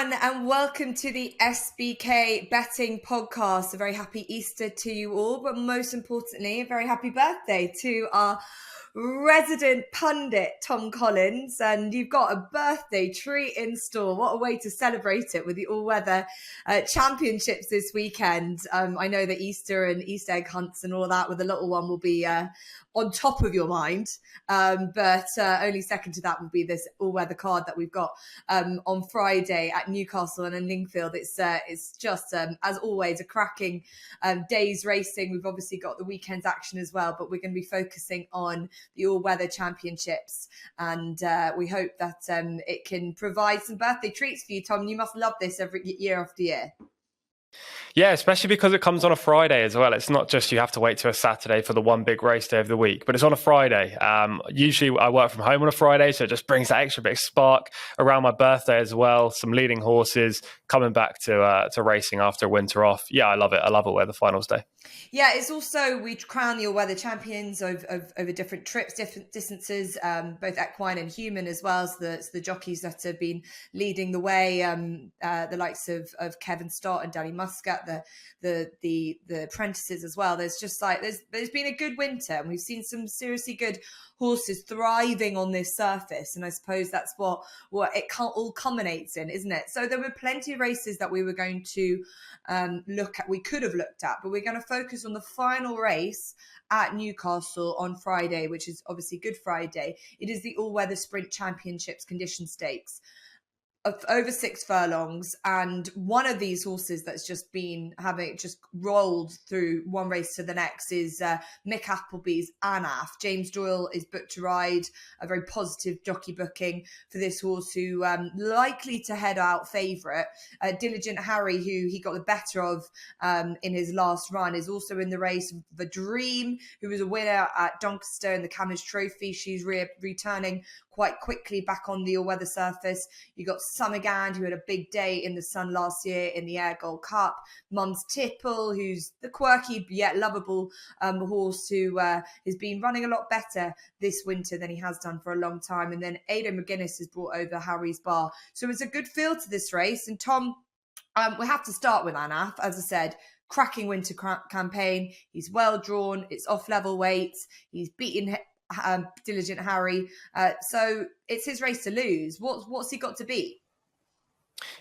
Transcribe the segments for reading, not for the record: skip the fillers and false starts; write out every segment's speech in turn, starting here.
everyone, and welcome to the SBK Betting Podcast. A very happy Easter to you all, but most importantly, a very happy birthday to our resident pundit, Tom Collins. And you've got a birthday treat in store. What a way to celebrate it with the all-weather championships this weekend. I know that Easter and Easter egg hunts and all that with the little one will be on top of your mind. But only second to that will be this all-weather card that we've got on Friday at Newcastle and in Lingfield. It's just, as always, a cracking day's racing. We've obviously got the weekend's action as well, but we're going to be focusing on the all-weather championships. And we hope that it can provide some birthday treats for you, Tom. You must love this every year after year. Yeah, especially because it comes on a Friday as well. It's not just you have to wait till a Saturday for the one big race day of the week, but it's on a Friday. Usually I work from home on a Friday, so it just brings that extra bit of spark around my birthday as well. Some leading horses coming back to racing after a winter off. Yeah, I love it. I love it where the finals day. Yeah, it's also, we crown the all-weather champions over different trips, different distances, both equine and human as well as the jockeys that have been leading the way, the likes of Kevin Stott and Danny Muscat, the apprentices as well. There's just there's been a good winter, and we've seen some seriously good horses thriving on this surface, and I suppose that's what it all culminates in, isn't it? So there were plenty of races that we were going to we could have looked at, but we're going to focus on the final race at Newcastle on Friday, which is obviously Good Friday. It is the all-weather sprint championships condition stakes of over 6 furlongs, and one of these horses that's just rolled through one race to the next is Mick Appleby's Anaf. James Doyle is booked to ride, a very positive jockey booking for this horse, who likely to head out favourite. Diligent Harry, who he got the better of in his last run, is also in the race. The Dream, who was a winner at Doncaster in the Cammers Trophy, she's returning quite quickly back on the all-weather surface. You got Summergand, who had a big day in the sun last year in the Air Gold Cup. Mum's Tipple, who's the quirky yet lovable horse who has been running a lot better this winter than he has done for a long time. And then Ada McGuinness has brought over Harry's Bar. So it's a good feel to this race. And Tom, we have to start with Anaf, as I said. Cracking winter campaign. He's well drawn. It's off level weights. He's beaten Diligent Harry, so it's his race to lose. What's he got to beat?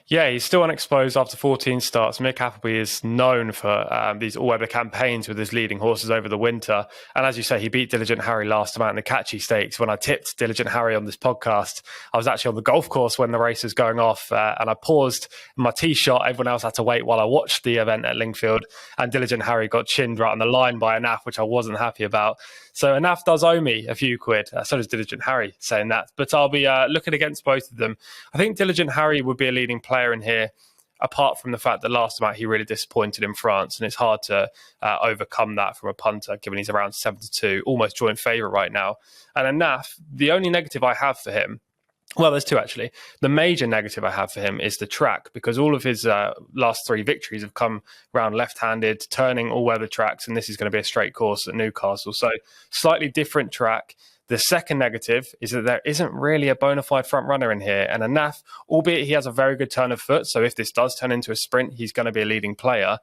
Yeah, he's still unexposed after 14 starts. Mick Appleby is known for these all-weather campaigns with his leading horses over the winter. And as you say, he beat Diligent Harry last time out in the Catchy Stakes. When I tipped Diligent Harry on this podcast, I was actually on the golf course when the race was going off, and I paused my tee shot. Everyone else had to wait while I watched the event at Lingfield, and Diligent Harry got chinned right on the line by Anaf, which I wasn't happy about. So Anaf does owe me a few quid. So does Diligent Harry, saying that. But I'll be looking against both of them. I think Diligent Harry would be a leading player in here, apart from the fact that last time out he really disappointed in France, and it's hard to overcome that from a punter, given he's around 7-2, almost joint favourite right now. And Anaf, the only negative I have for him, well, there's two actually. The major negative I have for him is the track, because all of his last 3 victories have come round left-handed, turning all-weather tracks, and this is going to be a straight course at Newcastle. So slightly different track. The second negative is that there isn't really a bona fide front runner in here. And Anaf, albeit he has a very good turn of foot, so if this does turn into a sprint, he's going to be a leading player.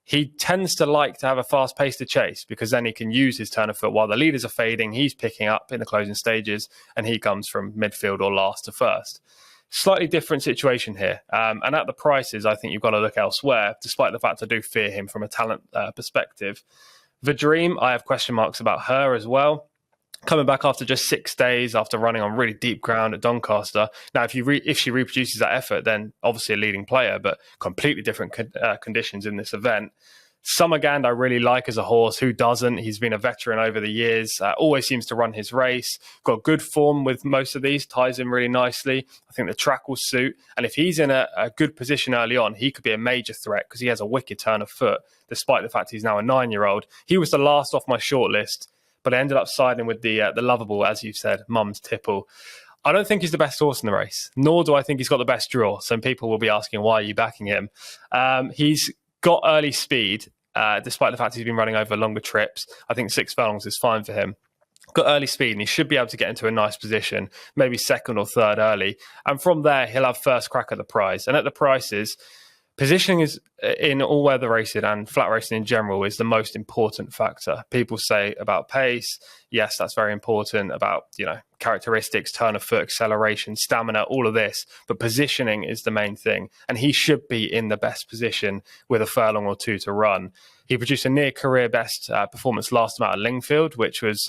He tends to like to have a fast pace to chase, because then he can use his turn of foot while the leaders are fading. He's picking up in the closing stages, and he comes from midfield or last to first. Slightly different situation here. And at the prices, I think you've got to look elsewhere, despite the fact I do fear him from a talent perspective. The Dream, I have question marks about her as well. Coming back after just 6 days, after running on really deep ground at Doncaster. Now, if she reproduces that effort, then obviously a leading player, but completely different conditions in this event. Summergand, I really like as a horse. Who doesn't? He's been a veteran over the years, always seems to run his race, got good form with most of these, ties in really nicely. I think the track will suit. And if he's in a good position early on, he could be a major threat, because he has a wicked turn of foot, despite the fact he's now a 9-year-old. He was the last off my shortlist, but I ended up siding with the lovable, as you said, Mum's Tipple. I don't think he's the best horse in the race, nor do I think he's got the best draw. Some people will be asking, why are you backing him? He's got early speed, despite the fact he's been running over longer trips. I think 6 furlongs is fine for him. got early speed, and he should be able to get into a nice position, maybe second or third early. And from there, he'll have first crack at the prize. And at the prices, positioning is in all-weather racing and flat racing in general is the most important factor. People say about pace, yes, that's very important, about characteristics, turn of foot, acceleration, stamina, all of this. But positioning is the main thing, and he should be in the best position with a furlong or two to run. He produced a near career best performance last time out at Lingfield, which was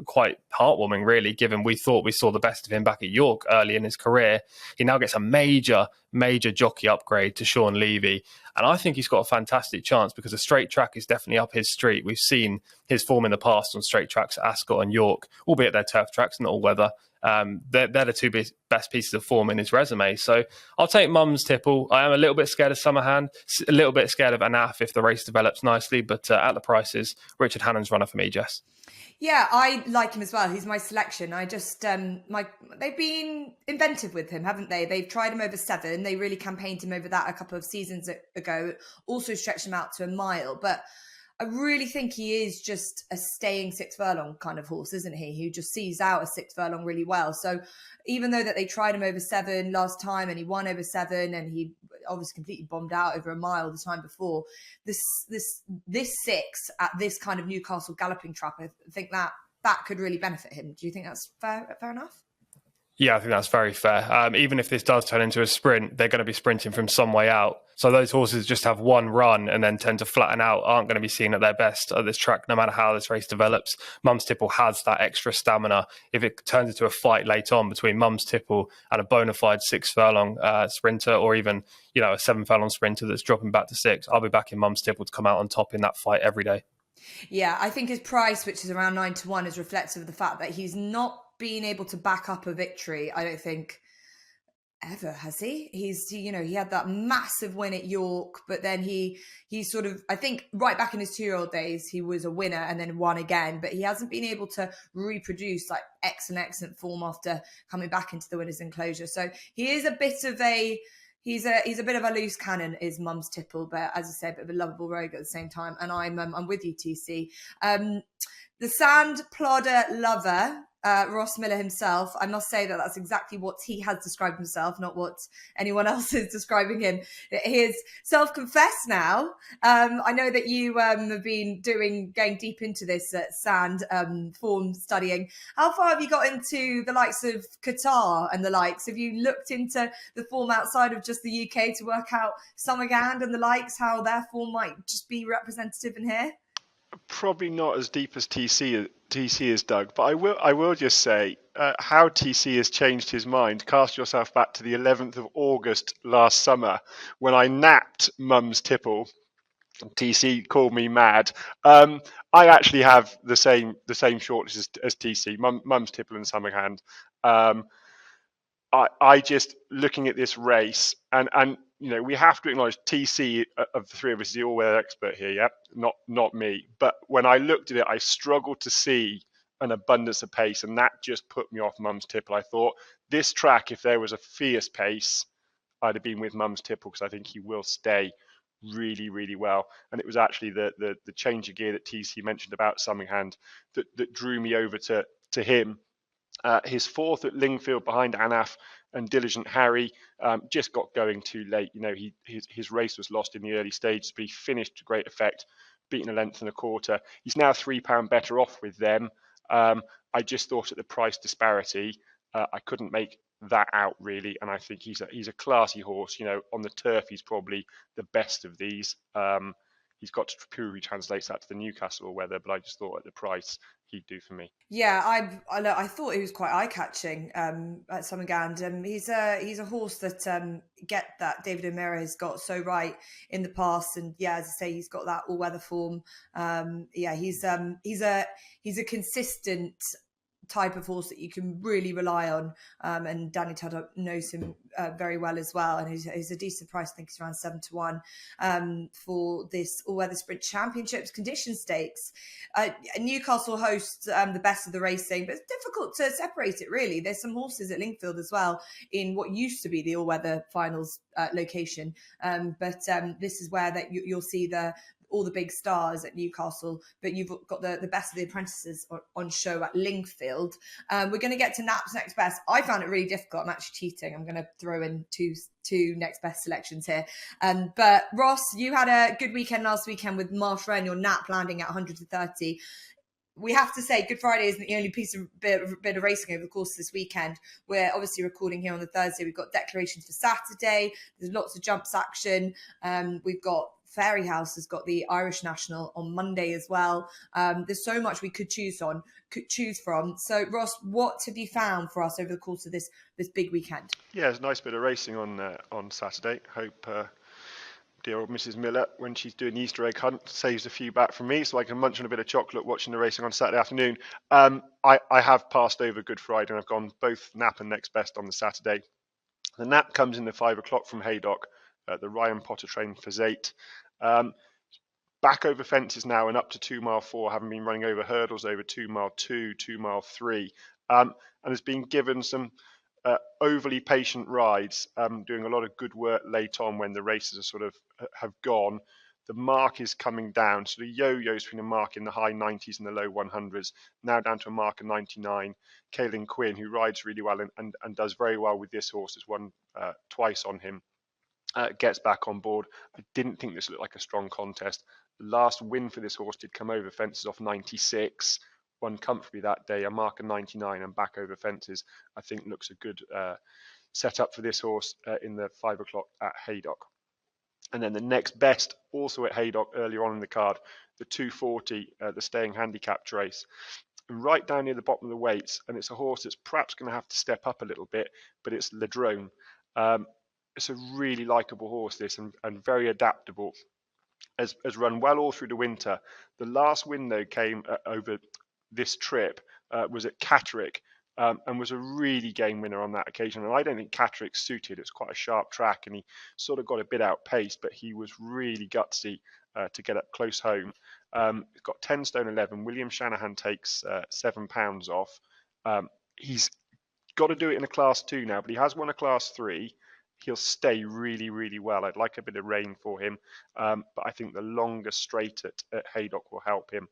quite heartwarming, really, given we thought we saw the best of him back at York early in his career. He now gets a major jockey upgrade to Sean Levy. And I think he's got a fantastic chance because a straight track is definitely up his street. We've seen his form in the past on straight tracks at Ascot and York, albeit they're turf tracks, not all weather. They're the two best pieces of form in his resume. So I'll take Mum's Tipple. I am a little bit scared of Summerhand, a little bit scared of Anaf if the race develops nicely, but at the prices, Richard Hannon's runner for me, Jess. Yeah, I like him as well. He's my selection. I just, they've been inventive with him, haven't they? They've tried him over 7. They really campaigned him over that a couple of seasons ago. Also stretched him out to a mile. But I really think he is just a staying 6 furlong kind of horse, isn't he? Who just sees out a 6 furlong really well. So even though that they tried him over 7 last time and he won over 7 and he obviously completely bombed out over a mile the time before, this 6 at this kind of Newcastle galloping trap, I think that could really benefit him. Do you think that's fair enough? Yeah, I think that's very fair. Even if this does turn into a sprint, they're going to be sprinting from some way out. So those horses just have one run and then tend to flatten out, aren't going to be seen at their best at this track, no matter how this race develops. Mum's Tipple has that extra stamina. If it turns into a fight late on between Mum's Tipple and a bona fide 6 furlong sprinter, or even a 7 furlong sprinter that's dropping back to 6, I'll be back in Mum's Tipple to come out on top in that fight every day. Yeah, I think his price, which is around 9-1, is reflective of the fact that he's not being able to back up a victory. I don't think ever has he. He had that massive win at York, but then he sort of, I think right back in his 2-year-old days, he was a winner and then won again, but he hasn't been able to reproduce like excellent form after coming back into the winner's enclosure. So he is a bit of a He's a bit of a loose cannon, is Mum's Tipple, but as I say, a bit of a lovable rogue at the same time. And I'm with you, TC. The sand plodder lover, Ross Miller himself, I must say that that's exactly what he has described himself, not what anyone else is describing him. He is self-confessed now. I know that you have been going deep into this sand form studying. How far have you got into the likes of Qatar and the likes? Have you looked into the form outside of just the UK to work out Summergand and the likes, how their form might just be representative in here? Probably not as deep as TC is, Doug, but I will just say how TC has changed his mind. Cast yourself back to the 11th of August last summer when I napped Mum's Tipple. TC called me mad. I actually have the same shortlist as TC, Mum's Tipple and Summerhand. I just looking at this race and we have to acknowledge TC of the three of us is the all-weather expert here, yeah, not me. But when I looked at it, I struggled to see an abundance of pace, and that just put me off Mum's Tipple. I thought this track, if there was a fierce pace, I'd have been with Mum's Tipple because I think he will stay really, really well. And it was actually the change of gear that TC mentioned about Summerhand that drew me over to him. His 4th at Lingfield behind Anaf and Diligent Harry just got going too late. His race was lost in the early stages, but he finished to great effect, beating a length and a quarter. He's now £3 better off with them. I just thought at the price disparity, I couldn't make that out really, and I think he's a classy horse. On the turf, he's probably the best of these. He's got to purely translate that to the Newcastle weather, but I just thought at the price he'd do for me. Yeah, I thought he was quite eye-catching at Summergand. He's a horse that get that David O'Meara has got so right in the past, and yeah, as I say, he's got that all-weather form. He's a consistent type of horse that you can really rely on, and Danny Tudhope knows him very well as well, and he's a decent price. I think it's around 7-1 for this all-weather sprint championships condition stakes. Newcastle hosts the best of the racing, but it's difficult to separate it really. There's some horses at Lingfield as well in what used to be the all-weather finals location, but this is where that you'll see the all the big stars at Newcastle, but you've got the best of the apprentices on show at Lingfield. We're going to get to Nap's next best. I found it really difficult. I'm actually cheating. I'm going to throw in two next best selections here. But Ross, you had a good weekend last weekend with Marsh Wren, your Nap landing at 130. We have to say Good Friday isn't the only bit of racing over the course of this weekend. We're obviously recording here on the Thursday. We've got declarations for Saturday. There's lots of jumps action. We've got Fairy House has got the Irish National on Monday as well. There's so much we could choose from. So Ross, what have you found for us over the course of this big weekend? Yeah, it's a nice bit of racing on Saturday. Hope dear old Mrs. Miller, when she's doing the Easter egg hunt, saves a few back from me so I can munch on a bit of chocolate watching the racing on Saturday afternoon. I have passed over Good Friday and I've gone both Nap and Next Best on the Saturday. The Nap comes in at 5 o'clock from Haydock, the Ryan Potter train for Zate. Back over fences now and up to 2 mile 4, having been running over hurdles over 2 mile 2, 2 mile 3, and has been given some overly patient rides, doing a lot of good work late on when the races are sort of have gone. The mark is coming down, so the yo-yos between a mark in the high 90s and the low 100s, now down to a mark of 99. Kaylin Quinn, who rides really well and does very well with this horse, has won twice on him, gets back on board. I didn't think this looked like a strong contest. The last win for this horse did come over fences off 96, won comfortably that day, a mark of 99 and back over fences. I think looks a good setup for this horse in the 5 o'clock at Haydock. And then the Next Best, also at Haydock earlier on in the card, the 240, the staying handicapped race. Right down near the bottom of the weights, and it's a horse that's perhaps going to have to step up a little bit, but it's Ladrone. It's a really likeable horse, this, and very adaptable. Has run well all through the winter. The last win, though, came over this trip, was at Catterick, and was a really game winner on that occasion. And I don't think Catterick's suited. It's quite a sharp track, and he sort of got a bit outpaced, but he was really gutsy to get up close home. He's got 10 stone 11. William Shanahan takes £7 off. He's got to do it in a class 2 now, but he has won a class 3. He'll stay really, really well. I'd like a bit of rain for him, but I think the longer straight at Haydock will help him.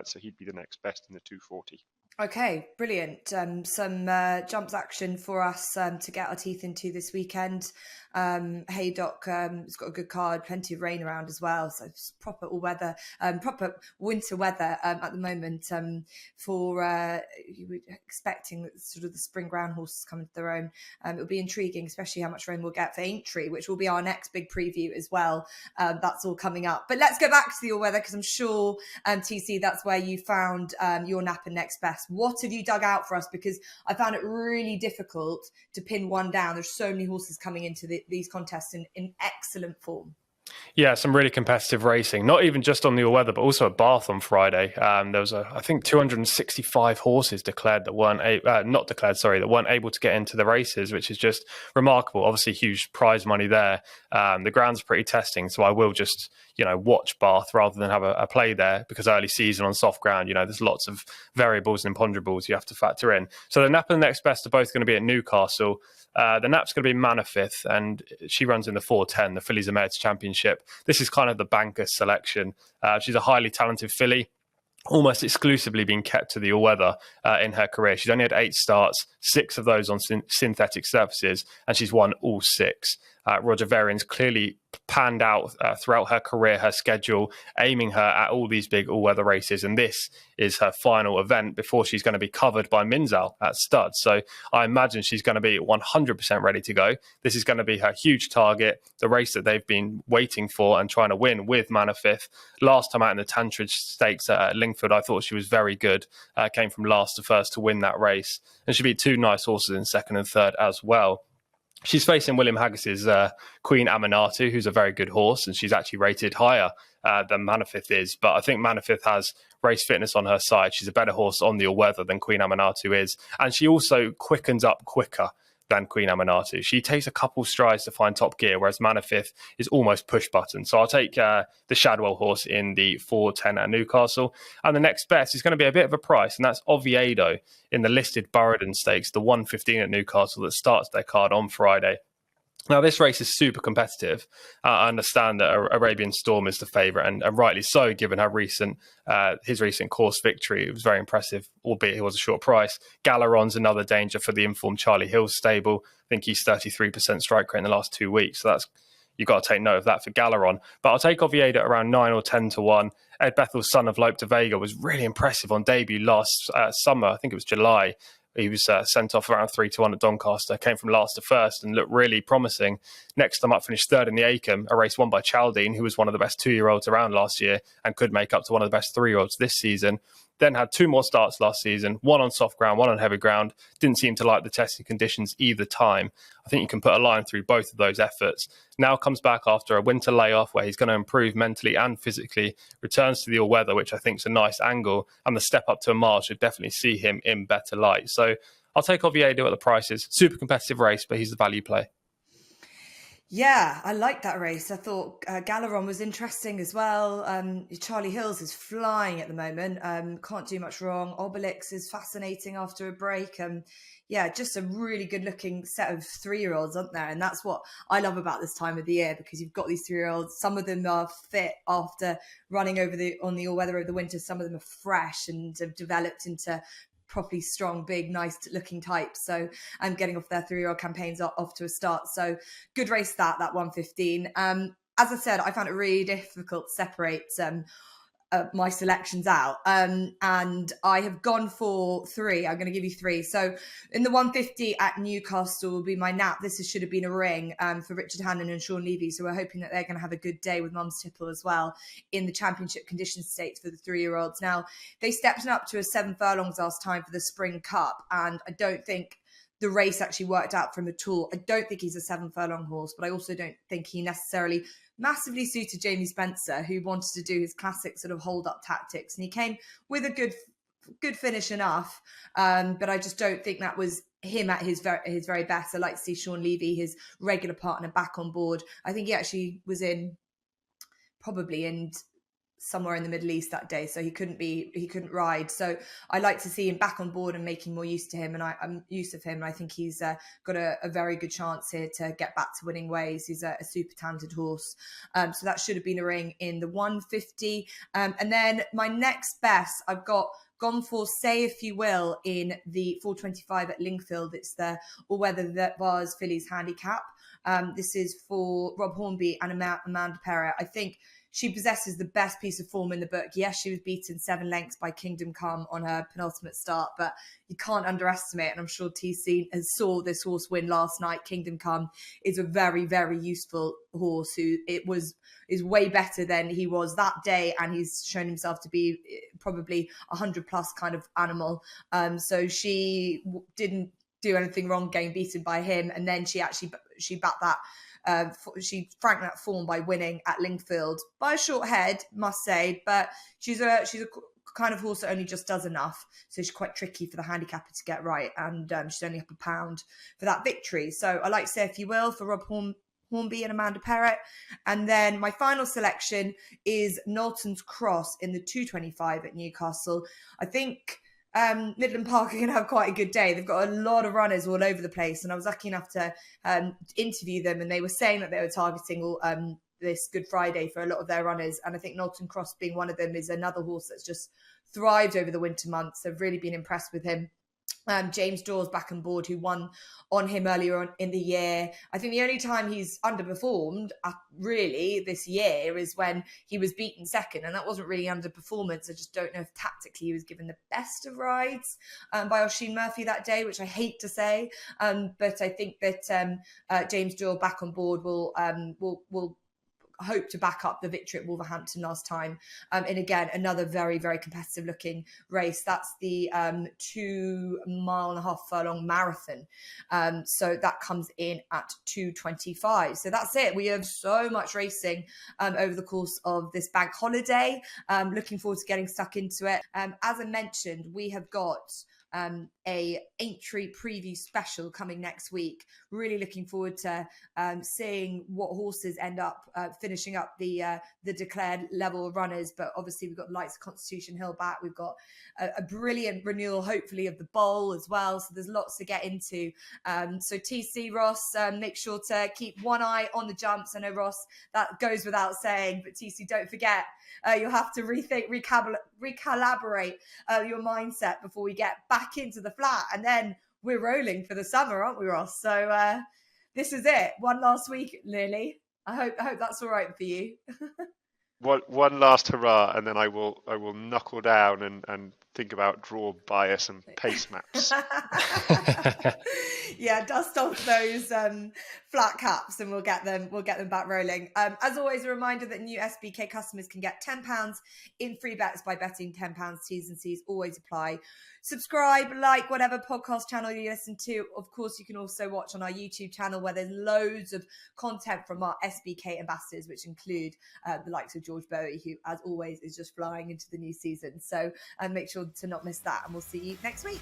So he'd be the Next Best in the 240. Okay, brilliant. Some jumps action for us to get our teeth into this weekend. Haydock has got a good card, plenty of rain around as well, so it's proper all-weather, proper winter weather at the moment. For you were expecting sort of the spring ground horses coming to their own. It'll be intriguing, especially how much rain we'll get for Aintree, which will be our next big preview as well. That's all coming up. But let's go back to the all-weather, because I'm sure, TC, that's where you found your Nap and Next Best. What have you dug out for us? Because I found it really difficult to pin one down. There's so many horses coming into these contests in excellent form. Yeah, some really competitive racing, not even just on the all-weather, but also at Bath on Friday. There was, I think, 265 horses declared that weren't able to get into the races, which is just remarkable. Obviously, huge prize money there. The ground's pretty testing, so I will just, watch Bath rather than have a play there, because early season on soft ground, there's lots of variables and imponderables you have to factor in. So the Nap and the Next Best are both going to be at Newcastle. The Nap's going to be Manifith, and she runs in the 410, the Fillies Emeritus Championship. This is kind of the banker's selection. She's a highly talented filly, almost exclusively been kept to the all-weather in her career. She's only had 8 starts, 6 of those on synthetic surfaces, and she's won all 6. Roger Varian's clearly panned out throughout her career, her schedule, aiming her at all these big all-weather races. And this is her final event before she's going to be covered by Minzal at stud. So I imagine she's going to be 100% ready to go. This is going to be her huge target, the race that they've been waiting for and trying to win with Manifith. Last time out in the Tantridge Stakes at Lingfield, I thought she was very good. Came from last to first to win that race. And she beat 2 nice horses in second and third as well. She's facing William Haggis's Queen Aminatu, who's a very good horse, and she's actually rated higher than Manifith is. But I think Manifith has race fitness on her side. She's a better horse on the all-weather than Queen Aminatu is. And she also quickens up quicker than Queen Aminatu. She takes a couple strides to find top gear, whereas Manifith is almost push button. So I'll take the Shadwell horse in the 410 at Newcastle. And the Next Best is going to be a bit of a price, and that's Oviedo in the listed Burradon Stakes, the 115 at Newcastle that starts their card on Friday. Now, this race is super competitive. I understand that Arabian Storm is the favourite, and rightly so, given her his recent course victory. It was very impressive, albeit it was a short price. Galeron's another danger for the informed Charlie Hill's stable. I think he's 33% strike rate in the last 2 weeks. So you've got to take note of that for Galeron. But I'll take Oviedo at around 9 or 10 to 1. Ed Bethel's son of Lope de Vega was really impressive on debut last summer. I think it was July. He was sent off around 3 to 1 at Doncaster, came from last to first and looked really promising. Next time up, finished third in the Acomb, a race won by Chaldine, who was one of the best 2-year-olds around last year and could make up to one of the best 3-year-olds this season. Then had 2 more starts last season, one on soft ground, one on heavy ground. Didn't seem to like the testing conditions either time. I think you can put a line through both of those efforts. Now comes back after a winter layoff where he's going to improve mentally and physically, returns to the all-weather, which I think is a nice angle, and the step up to a mile should definitely see him in better light. So I'll take Oviedo at the prices. Super competitive race, but he's the value play. Yeah, I liked that race. I thought Galeron was interesting as well. Charlie Hills is flying at the moment. Can't do much wrong. Obelix is fascinating after a break. Yeah, just a really good looking set of 3-year-olds, aren't there? And that's what I love about this time of the year, because you've got these 3-year-olds. Some of them are fit after running on the all-weather over the winter. Some of them are fresh and have developed into properly strong, big, nice looking types. So I'm getting off their 3-year-old campaigns off to a start. So good race that 115. As I said, I found it really difficult to separate my selections out. And I have gone for 3. I'm going to give you 3. So in the 150 at Newcastle will be my nap. This should have been a ring for Richard Hannon and Sean Levy. So we're hoping that they're going to have a good day with Mum's Tipple as well in the championship condition stakes for the 3-year-olds. Now, they stepped up to a 7 furlongs last time for the Spring Cup. And I don't think the race actually worked out for him at all. I don't think he's a 7 furlong horse, but I also don't think he necessarily massively suited Jamie Spencer, who wanted to do his classic sort of hold-up tactics. And he came with a good finish enough, but I just don't think that was him at his very best. I like to see Sean Levy, his regular partner, back on board. I think he actually was probably in somewhere in the Middle East that day, so he couldn't ride. So I like to see him back on board and making more use of him, and I think he's got a very good chance here to get back to winning ways. He's a super talented horse, so that should have been a ring in the 150. And then my next best, I've gone for Say If You Will in the 425 at Lingfield. It's the all-weather that was Phillies handicap. This is for Rob Hornby and Amanda Perret. I think she possesses the best piece of form in the book. Yes, she was beaten 7 lengths by Kingdom Come on her penultimate start, but you can't underestimate, and I'm sure TC saw this horse win last night. Kingdom Come is a very, very useful horse who is way better than he was that day, and he's shown himself to be probably 100 plus kind of animal. So she didn't do anything wrong getting beaten by him, and then she backed that. She franked that form by winning at Lingfield by a short head, must say, but she's a kind of horse that only just does enough, so she's quite tricky for the handicapper to get right, and she's only up £1 for that victory. So I like to Say If You Will for Rob Hornby and Amanda Perret. And then my final selection is Knowlton's Cross in the 225 at Newcastle. I think Midland Park are going to have quite a good day. They've got a lot of runners all over the place, and I was lucky enough to interview them, and they were saying that they were targeting this Good Friday for a lot of their runners, and I think Knowlton Cross being one of them is another horse that's just thrived over the winter months. I've really been impressed with him. James Dawes back on board, who won on him earlier on in the year. I think the only time he's underperformed really this year is when he was beaten second, and that wasn't really underperformance. I just don't know if tactically he was given the best of rides by Oisin Murphy that day, which I hate to say, but I think that James Dawes back on board will hope to back up the victory at Wolverhampton last time. And again, another very, very competitive looking race. That's the 2.5 furlong marathon. So that comes in at 225. So that's it. We have so much racing over the course of this bank holiday. Looking forward to getting stuck into it. As I mentioned, we have got a entry preview special coming next week. Really looking forward to seeing what horses end up finishing up the declared level of runners. But obviously we've got the likes of Constitution Hill back. We've got a brilliant renewal, hopefully, of the bowl as well. So there's lots to get into. So TC, Ross, make sure to keep one eye on the jumps. I know, Ross, that goes without saying, but TC, don't forget, you'll have to recalibrate your mindset before we get back into the flat. And then we're rolling for the summer, aren't we, Ross? So this is it. One last week, Lily. I hope that's all right for you. One last hurrah, and then I will knuckle down and think about draw bias and pace maps. Yeah, dust off those flat caps, and we'll get them back rolling. As always, a reminder that new SBK customers can get £10 in free bets by betting £10. T's and C's always apply. Subscribe, like whatever podcast channel you listen to. Of course, you can also watch on our YouTube channel, where there's loads of content from our SBK ambassadors, which include the likes of George Bowie, who, as always, is just flying into the new season. So make sure to not miss that, and we'll see you next week.